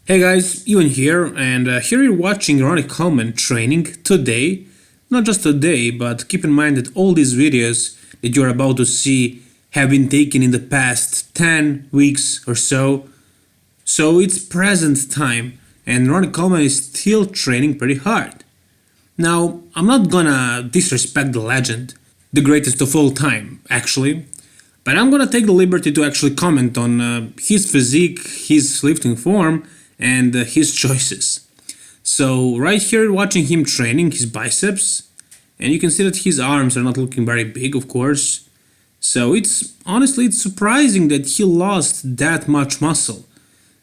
Hey guys, Ewan here, and here you're watching Ronnie Coleman training today. Not just today, but keep in mind that all these videos that you're about to see have been taken in the past 10 weeks or so. So it's present time, and Ronnie Coleman is still training pretty hard. Now, I'm not gonna disrespect the legend, the greatest of all time, actually, but I'm gonna take the liberty to actually comment on his physique, his lifting form, and his choices. So right here watching him training his biceps, and you can see that his arms are not looking very big, of course. So it's surprising that he lost that much muscle.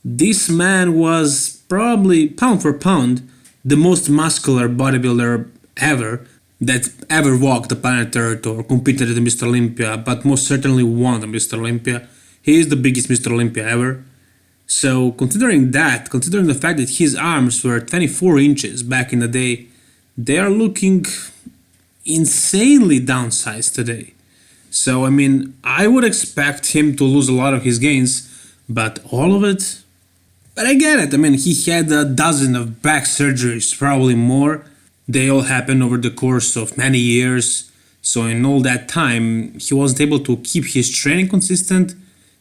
This man was probably pound for pound the most muscular bodybuilder ever that ever walked the planet Earth or competed at the Mr. Olympia, but most certainly won the Mr. Olympia. He is the biggest Mr. Olympia ever. So considering the fact that his arms were 24 inches back in the day, they are looking insanely downsized today. So I would expect him to lose a lot of his gains, but all of it? But I get it. He had a dozen of back surgeries, probably more. They all happened over the course of many years. So in all that time, he wasn't able to keep his training consistent,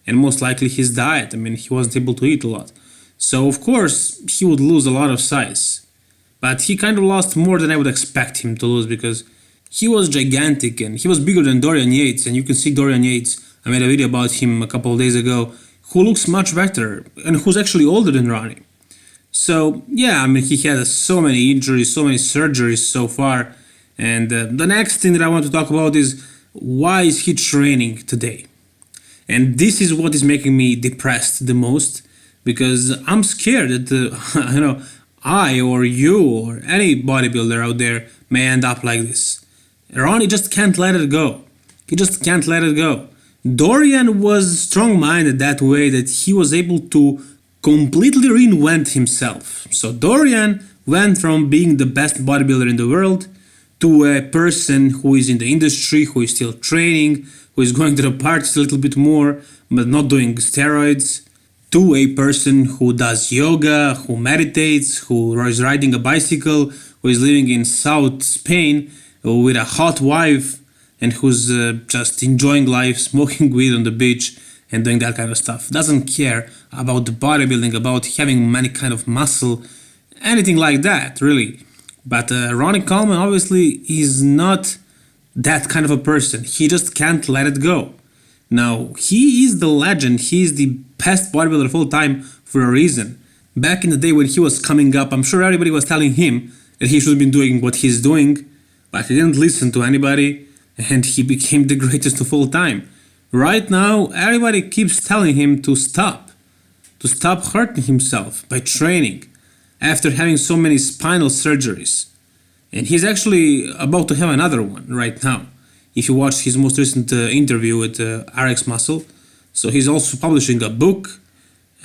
and most likely his diet. He wasn't able to eat a lot. So of course, he would lose a lot of size. But he kind of lost more than I would expect him to lose, because he was gigantic and he was bigger than Dorian Yates. And you can see Dorian Yates, I made a video about him a couple of days ago, who looks much better and who's actually older than Ronnie. So yeah, he had so many injuries, so many surgeries so far. And the next thing that I want to talk about is, why is he training today? And this is what is making me depressed the most, because I'm scared that I or you or any bodybuilder out there may end up like this. Ronnie just can't let it go. He just can't let it go. Dorian was strong-minded that way that he was able to completely reinvent himself. So Dorian went from being the best bodybuilder in the world to a person who is in the industry, who is still training, who is going to the parties a little bit more, but not doing steroids, to a person who does yoga, who meditates, who is riding a bicycle, who is living in South Spain with a hot wife, and who's just enjoying life, smoking weed on the beach, and doing that kind of stuff. Doesn't care about the bodybuilding, about having many kind of muscle, anything like that, really. But Ronnie Coleman obviously is not that kind of a person. He just can't let it go. Now, he is the legend. He is the best bodybuilder of all time for a reason. Back in the day when he was coming up, I'm sure everybody was telling him that he should have been doing what he's doing, but he didn't listen to anybody, and he became the greatest of all time. Right now, everybody keeps telling him to stop hurting himself by training after having so many spinal surgeries. And he's actually about to have another one right now. If you watched his most recent interview with RX Muscle. So he's also publishing a book.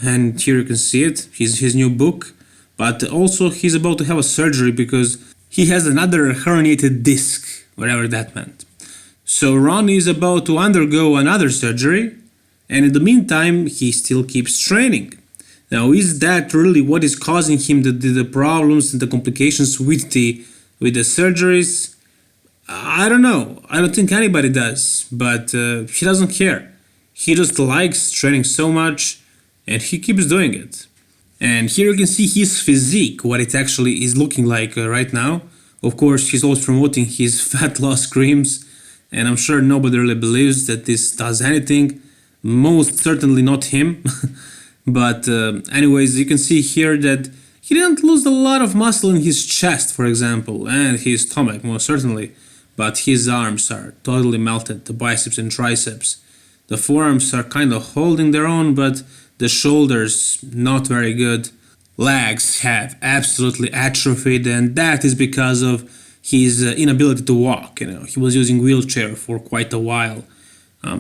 And here you can see it, his new book. But also he's about to have a surgery because he has another herniated disc, whatever that meant. So Ronnie is about to undergo another surgery. And in the meantime, he still keeps training. Now, is that really what is causing him the problems and the complications with the surgeries? I don't know. I don't think anybody does, but he doesn't care. He just likes training so much, and he keeps doing it. And here you can see his physique, what it actually is looking like right now. Of course, he's always promoting his fat loss creams, and I'm sure nobody really believes that this does anything. Most certainly not him. But anyways, you can see here that he didn't lose a lot of muscle in his chest, for example, and his stomach, most certainly. But his arms are totally melted, the biceps and triceps. The forearms are kind of holding their own, but the shoulders, not very good. Legs have absolutely atrophied, and that is because of his inability to walk. He was using wheelchair for quite a while.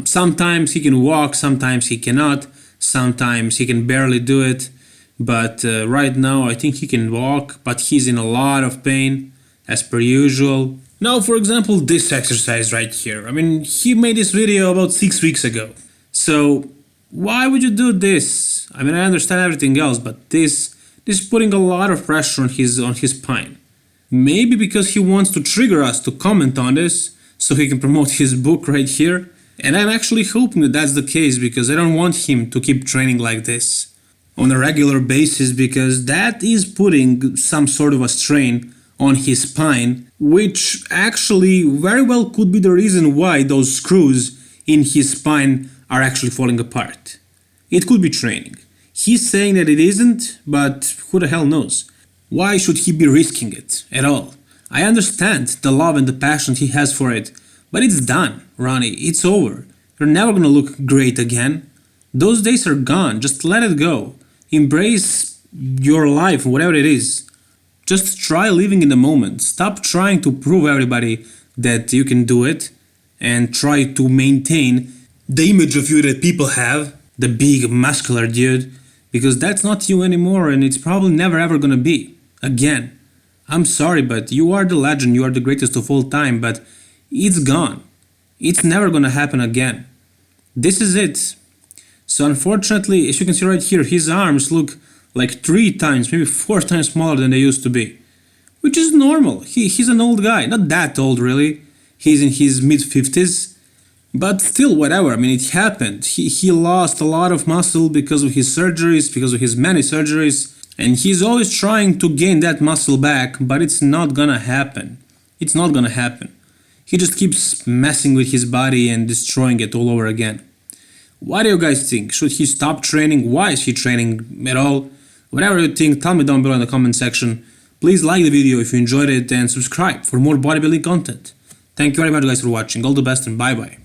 Sometimes he can walk, sometimes he cannot. Sometimes he can barely do it, but right now I think he can walk, but he's in a lot of pain, as per usual. Now, for example, this exercise right here. He made this video about 6 weeks ago. So why would you do this? I understand everything else, but this This is putting a lot of pressure on his spine. Maybe because he wants to trigger us to comment on this, so he can promote his book right here. And I'm actually hoping that that's the case, because I don't want him to keep training like this on a regular basis, because that is putting some sort of a strain on his spine, which actually very well could be the reason why those screws in his spine are actually falling apart. It could be training. He's saying that it isn't, but who the hell knows? Why should he be risking it at all? I understand the love and the passion he has for it, but it's done, Ronnie. It's over. You're never gonna look great again. Those days are gone. Just let it go. Embrace your life, whatever it is. Just try living in the moment. Stop trying to prove everybody that you can do it, and try to maintain the image of you that people have, the big muscular dude, because that's not you anymore, and it's probably never ever gonna be again. I'm sorry, but you are the legend, you are the greatest of all time, but it's gone. It's never gonna happen again. This is it. So unfortunately, as you can see right here, his arms look like 3 times, maybe 4 times smaller than they used to be. Which is normal. He's an old guy. Not that old, really. He's in his mid-50s. But still, whatever. I mean, it happened. He lost a lot of muscle because of his surgeries, because of his many surgeries. And he's always trying to gain that muscle back, but it's not gonna happen. It's not gonna happen. He just keeps messing with his body and destroying it all over again. What do you guys think? Should he stop training? Why is he training at all? Whatever you think, tell me down below in the comment section. Please like the video if you enjoyed it and subscribe for more bodybuilding content. Thank you very much guys for watching. All the best and bye bye.